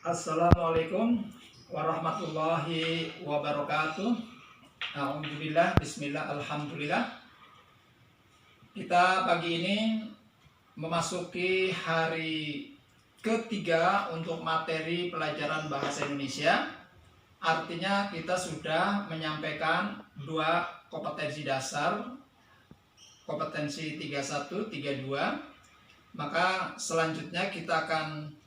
Assalamualaikum warahmatullahi wabarakatuh. Alhamdulillah, bismillah, alhamdulillah. Kita pagi ini memasuki hari ketiga untuk materi pelajaran bahasa Indonesia. Artinya kita sudah menyampaikan dua kompetensi dasar, kompetensi 31, 32. Maka selanjutnya kita akan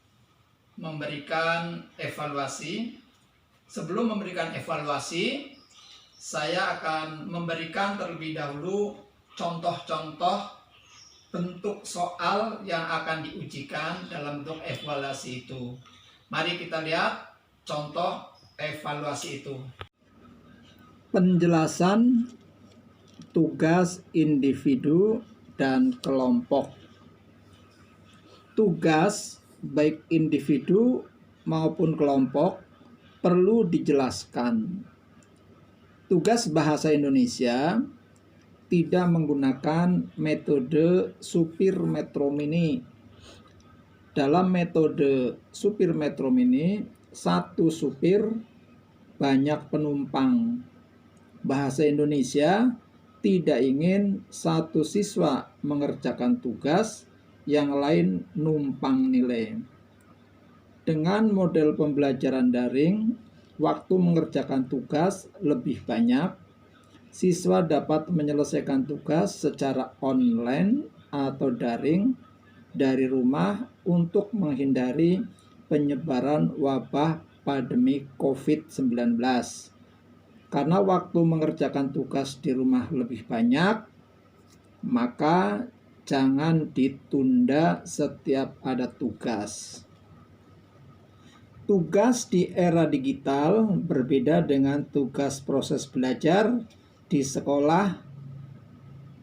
memberikan evaluasi. Sebelum memberikan evaluasi, saya akan memberikan terlebih dahulu contoh-contoh bentuk soal yang akan diujikan dalam bentuk evaluasi itu. Mari kita lihat contoh evaluasi itu. Penjelasan tugas individu dan kelompok. Tugas baik individu maupun kelompok perlu dijelaskan. Tugas bahasa Indonesia tidak menggunakan metode supir metro mini. Dalam metode supir metro mini, satu supir banyak penumpang. Bahasa Indonesia tidak ingin satu siswa mengerjakan tugas, yang lain numpang nilai. Dengan model pembelajaran daring, waktu mengerjakan tugas lebih banyak. Siswa dapat menyelesaikan tugas secara online atau daring dari rumah untuk menghindari penyebaran wabah pandemi COVID-19. Karena waktu mengerjakan tugas di rumah lebih banyak, maka jangan ditunda setiap ada tugas. Tugas di era digital berbeda dengan tugas proses belajar di sekolah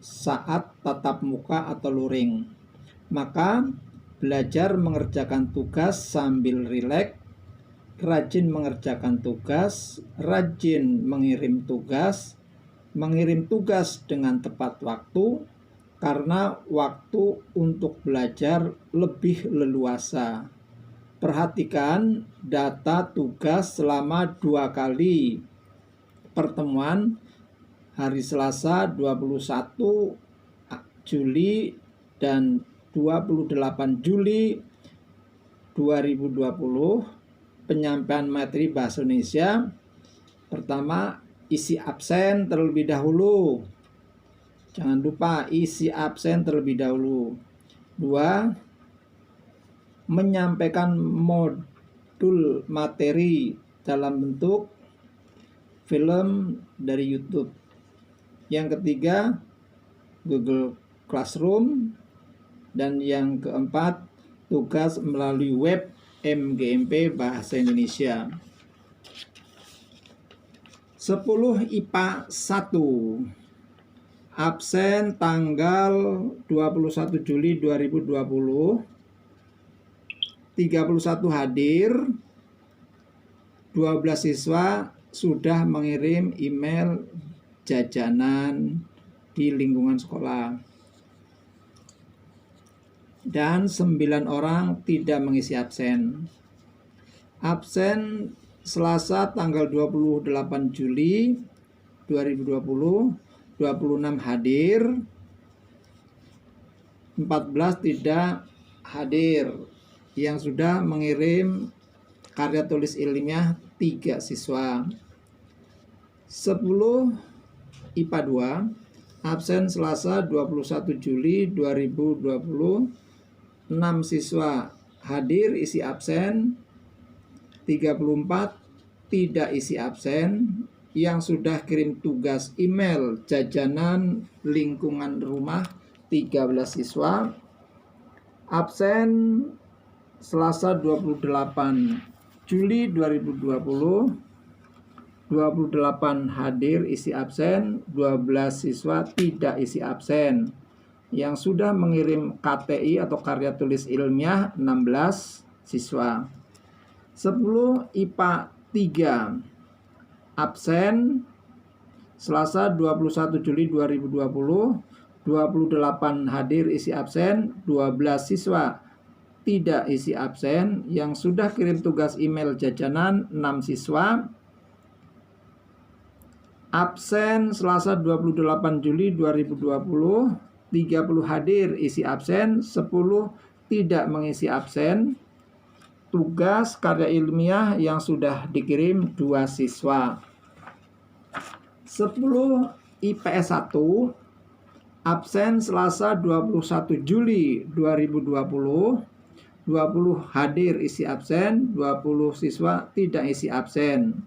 saat tatap muka atau luring. Maka belajar mengerjakan tugas sambil rileks, rajin mengerjakan tugas, rajin mengirim tugas dengan tepat waktu, karena waktu untuk belajar lebih leluasa. Perhatikan data tugas selama 2 kali pertemuan, hari Selasa 21 Juli dan 28 Juli 2020. Penyampaian materi bahasa Indonesia. Pertama, isi absen terlebih dahulu. Jangan lupa isi absen terlebih dahulu. 2. Menyampaikan modul materi dalam bentuk film dari YouTube. Yang ketiga, Google Classroom. Dan yang keempat, tugas melalui web MGMP Bahasa Indonesia. 10 IPA 1. Absen tanggal 21 Juli 2020, 31 hadir, 12 siswa sudah mengirim email jajanan di lingkungan sekolah, dan 9 orang tidak mengisi absen. Absen Selasa tanggal 28 Juli 2020, 26 hadir, 14 tidak hadir. Yang sudah mengirim karya tulis ilmiah 3 siswa. 10 IPA 2, absen Selasa 21 Juli 2020, 6 siswa hadir isi absen, 34 tidak isi absen. Yang sudah kirim tugas email jajanan lingkungan rumah 13 siswa. Absen Selasa 28 Juli 2020, 28 hadir isi absen, 12 siswa tidak isi absen. Yang sudah mengirim KTI atau karya tulis ilmiah 16 siswa. 10 IPA 3, absen Selasa 21 Juli 2020, 28 hadir isi absen, 12 siswa tidak isi absen. Yang sudah kirim tugas email jajanan 6 siswa. Absen Selasa 28 Juli 2020, 30 hadir isi absen, 10 tidak mengisi absen. Tugas karya ilmiah yang sudah dikirim 2 siswa. 10 IPS 1 absen Selasa 21 Juli 2020, 20 hadir isi absen, 20 siswa tidak isi absen.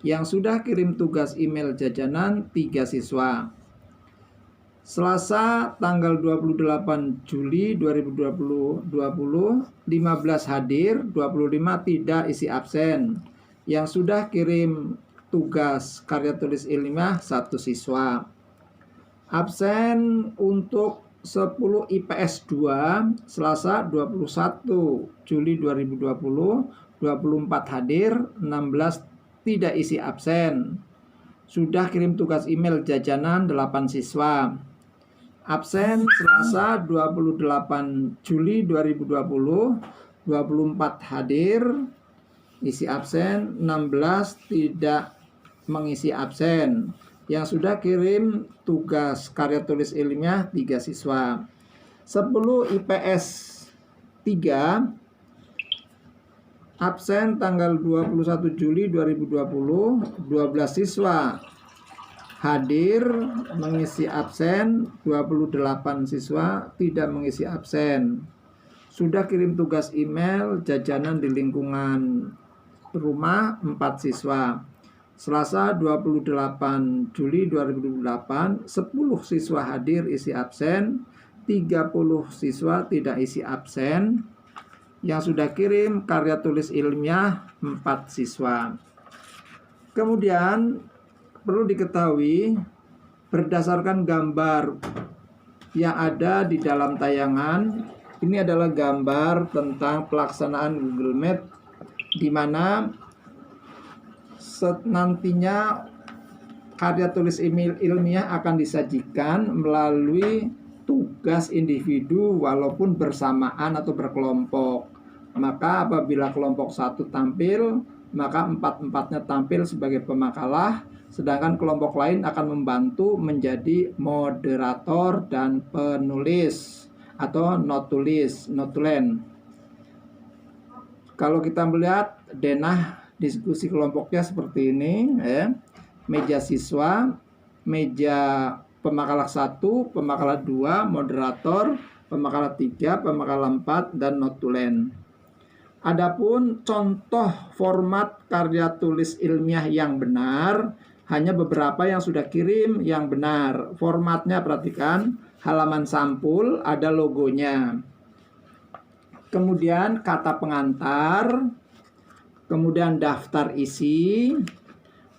Yang sudah kirim tugas email jajanan 3 siswa. Selasa tanggal 28 Juli 2020, 15 hadir, 25 tidak isi absen. Yang sudah kirim tugas karya tulis ilmiah 1 siswa. Absen untuk 10 IPS 2 Selasa 21 Juli 2020, 24 hadir, 16 tidak isi absen. Sudah kirim tugas email jajanan 8 siswa. Absen Selasa 28 Juli 2020, 24 hadir, isi absen, 16 tidak mengisi absen. Yang sudah kirim tugas karya tulis ilmiah 3 siswa. 10 IPS 3 absen tanggal 21 Juli 2020, 12 siswa hadir mengisi absen, 28 siswa tidak mengisi absen. Sudah kirim tugas email jajanan di lingkungan rumah 4 siswa. Selasa 28 Juli 2008, 10 siswa hadir isi absen, 30 siswa tidak isi absen. Yang sudah kirim karya tulis ilmiah 4 siswa. Kemudian perlu diketahui berdasarkan gambar yang ada di dalam tayangan, ini adalah gambar tentang pelaksanaan Google Meet, di mana nantinya karya tulis ilmiah akan disajikan melalui tugas individu walaupun bersamaan atau berkelompok. Maka apabila kelompok 1 tampil, maka 4-4-nya tampil sebagai pemakalah, sedangkan kelompok lain akan membantu menjadi moderator dan penulis atau notulen. Kalau kita melihat denah diskusi kelompoknya seperti ini, ya. Meja siswa, meja pemakalah 1, pemakalah 2, moderator, pemakalah 3, pemakalah 4, dan notulen. Adapun contoh format karya tulis ilmiah yang benar, hanya beberapa yang sudah kirim yang benar. Formatnya perhatikan, halaman sampul, ada logonya. Kemudian kata pengantar, kemudian daftar isi,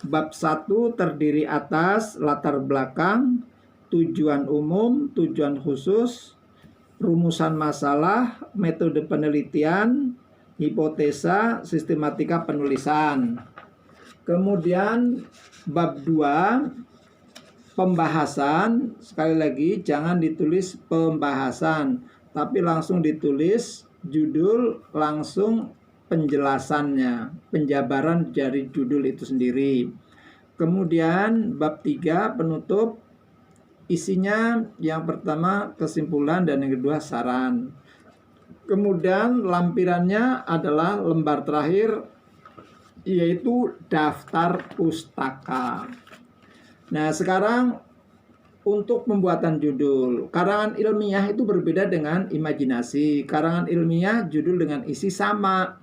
bab 1 terdiri atas latar belakang, tujuan umum, tujuan khusus, rumusan masalah, metode penelitian, hipotesa, sistematika penulisan. Kemudian bab 2 pembahasan, sekali lagi jangan ditulis pembahasan, tapi langsung ditulis judul, langsung penjelasannya, penjabaran dari judul itu sendiri. Kemudian bab 3 penutup, isinya yang pertama kesimpulan dan yang kedua saran. Kemudian lampirannya adalah lembar terakhir, yaitu daftar pustaka. Nah, sekarang untuk pembuatan judul, karangan ilmiah itu berbeda dengan imajinasi. Karangan ilmiah judul dengan isi sama,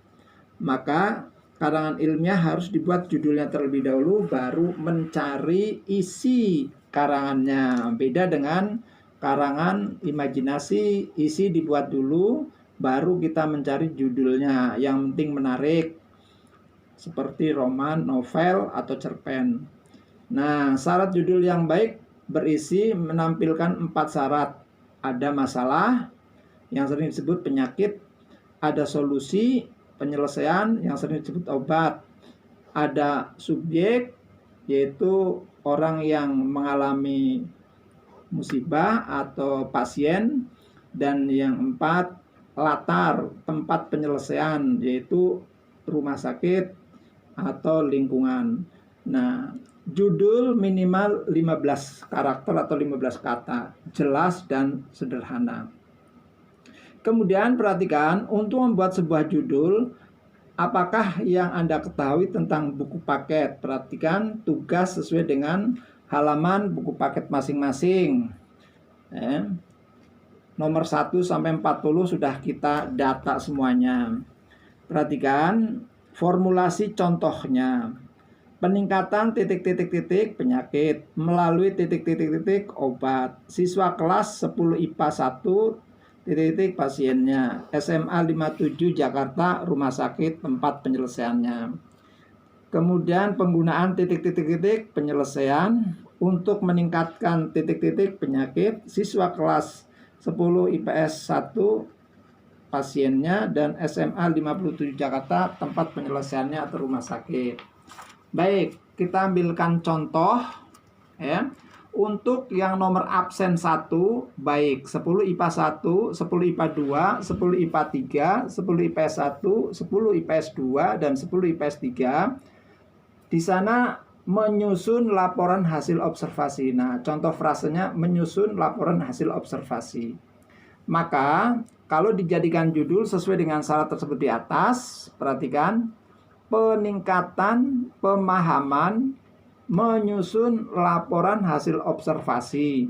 maka karangan ilmiah harus dibuat judulnya terlebih dahulu, baru mencari isi karangannya. Beda dengan karangan imajinasi, isi dibuat dulu, baru kita mencari judulnya. Yang penting menarik, seperti roman, novel, atau cerpen. Nah, syarat judul yang baik berisi menampilkan 4 syarat. Ada masalah, yang sering disebut penyakit. Ada solusi, penyelesaian, yang sering disebut obat. Ada subjek, yaitu orang yang mengalami musibah atau pasien. Dan yang 4, latar tempat penyelesaian, yaitu rumah sakit atau lingkungan. Nah, judul minimal 15 karakter atau 15 kata, jelas dan sederhana. Kemudian perhatikan, untuk membuat sebuah judul, apakah yang Anda ketahui tentang buku paket? Perhatikan tugas sesuai dengan halaman buku paket masing-masing. Nomor 1 sampai 40 sudah kita data semuanya. Perhatikan formulasi contohnya. Peningkatan titik-titik-titik penyakit melalui titik-titik-titik obat. Siswa kelas 10 IPA 1 titik-titik pasiennya. SMA 57 Jakarta, rumah sakit tempat penyelesaiannya. Kemudian penggunaan titik-titik-titik penyelesaian untuk meningkatkan titik-titik penyakit. Siswa kelas 10 IPS 1 pasiennya, dan SMA 57 Jakarta tempat penyelesaiannya atau rumah sakit. Baik, kita ambilkan contoh ya. Untuk yang nomor absen 1, baik 10 IPA 1, 10 IPA 2, 10 IPA 3, 10 IPS 1, 10 IPS 2, dan 10 IPS 3. Di sana menyusun laporan hasil observasi. Nah, contoh frasenya menyusun laporan hasil observasi. Maka, kalau dijadikan judul sesuai dengan syarat tersebut di atas, perhatikan, peningkatan pemahaman menyusun laporan hasil observasi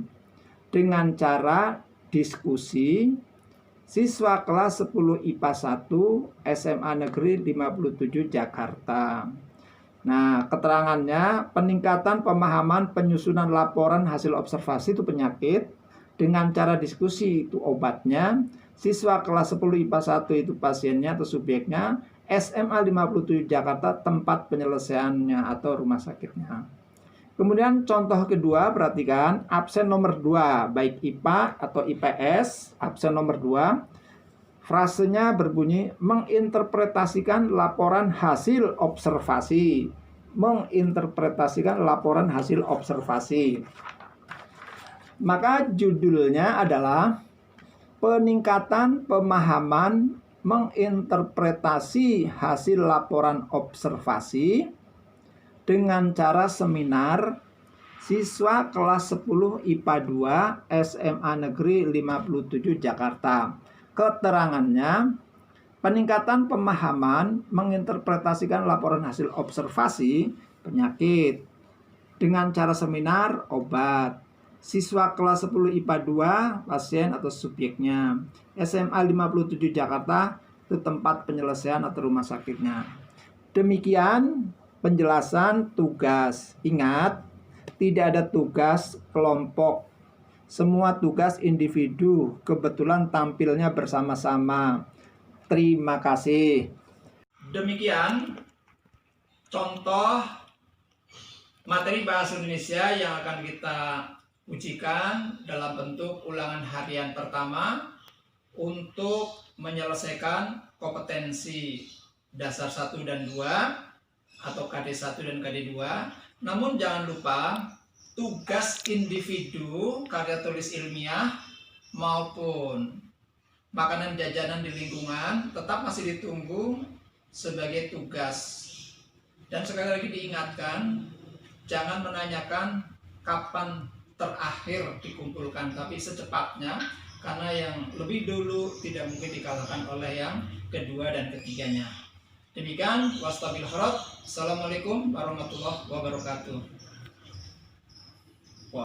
dengan cara diskusi siswa kelas 10 IPA 1 SMA Negeri 57 Jakarta. Nah, keterangannya peningkatan pemahaman penyusunan laporan hasil observasi itu penyakit dengan cara diskusi itu obatnya, siswa kelas 10 IPA 1 itu pasiennya atau subjeknya, SMA 57 Jakarta tempat penyelesaiannya atau rumah sakitnya. Kemudian contoh kedua, perhatikan absen nomor 2, baik IPA atau IPS, absen nomor 2, frasenya berbunyi menginterpretasikan laporan hasil observasi. Menginterpretasikan laporan hasil observasi. Maka judulnya adalah peningkatan pemahaman menginterpretasi hasil laporan observasi dengan cara seminar siswa kelas 10 IPA 2 SMA Negeri 57 Jakarta. Keterangannya, peningkatan pemahaman menginterpretasikan laporan hasil observasi penyakit dengan cara seminar obat. Siswa kelas 10 IPA 2 pasien atau subjeknya. SMA 57 Jakarta itu tempat penyelesaian atau rumah sakitnya. Demikian penjelasan tugas. Ingat, tidak ada tugas kelompok. Semua tugas individu, kebetulan tampilnya bersama-sama. Terima kasih. Demikian contoh materi bahasa Indonesia yang akan kita ujikan dalam bentuk ulangan harian pertama untuk menyelesaikan kompetensi dasar 1 dan 2 atau KD 1 dan KD 2. Namun jangan lupa tugas individu, karya tulis ilmiah maupun makanan jajanan di lingkungan tetap masih ditunggu sebagai tugas. Dan sekali lagi diingatkan, jangan menanyakan kapan terakhir dikumpulkan, tapi secepatnya, karena yang lebih dulu tidak mungkin dikalahkan oleh yang kedua dan ketiganya. Demikian, wastabil kharat. Assalamualaikum warahmatullahi wabarakatuh.